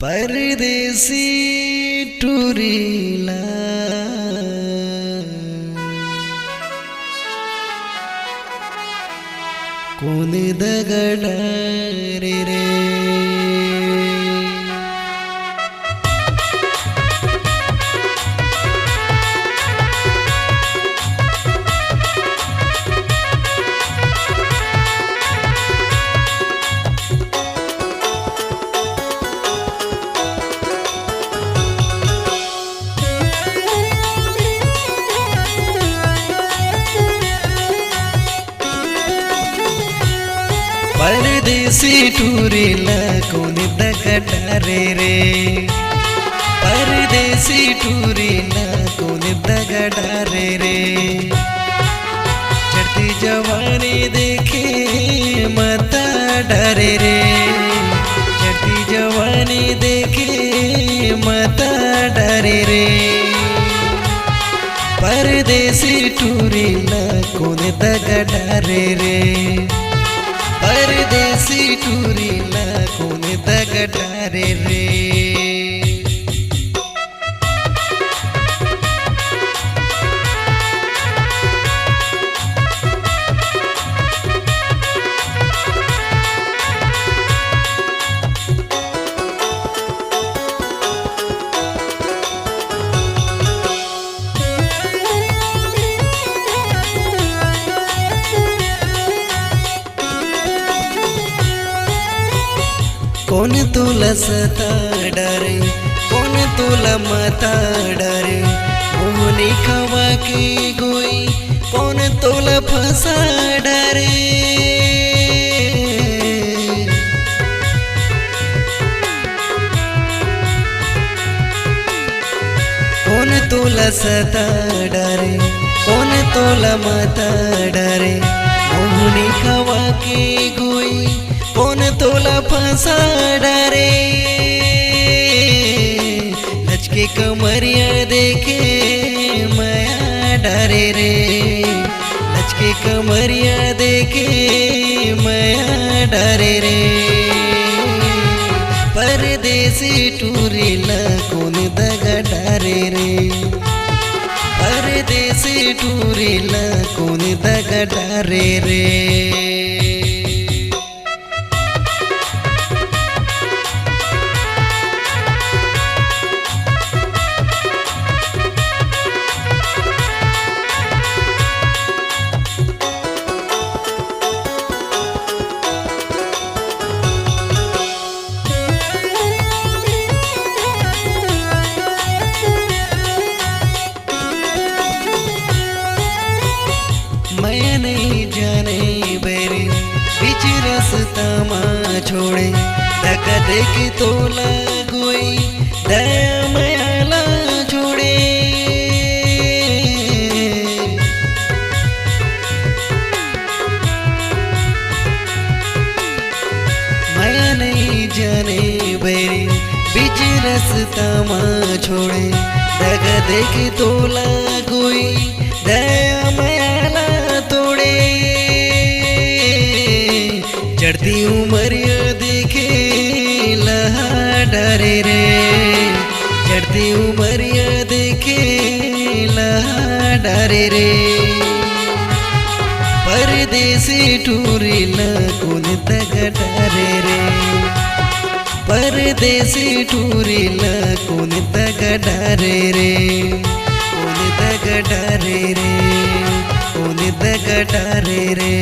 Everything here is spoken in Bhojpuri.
परदेसी टुरीला कोणी दगड रे परदेसी टुरीला कोणी दगड रे परदेसी टुरीला कोणी दगड रे चढ़ती जवानी देखे मता डरे रे चढ़ती जवानी देखे मता डरे रे परदेसी टुरीला कोणी दगड रे परदेसी टुरीला कोणी दगड रे कौन तुला सता डरे कौन तुला मता डरे मोहनी खवा के गोई कौन तुला फसा डरे कौन तुला सता डरे कौन तुला मता डरे मोहनी खवा के गोई कौन तोला फंसा डरे लचके कमरिया देखे माया डरे रे लचके कमरिया देखे माया डरे रे परदेसी टुरीला कोणी दगड रे परदेसी टुरीला कोणी दगड रे मैं नहीं जाने बेरे बीच रास्ता माँ छोड़े धक्का देख तो लगोई दया मायाला छोड़े मैं नहीं जाने बेरे बीच रास्ता माँ छोड़े धक्का देख तो लगोई दया मायाला तोड़े चढ़ती उमरिया देखे लहा डरे रे चढ़ती उमरिया देखे लहा डरे रे परदेसी टुरीला कोणी दगड रे परदेसी टुरीला कोणी दगड रे कोणी दगड रे कोणी दगड रे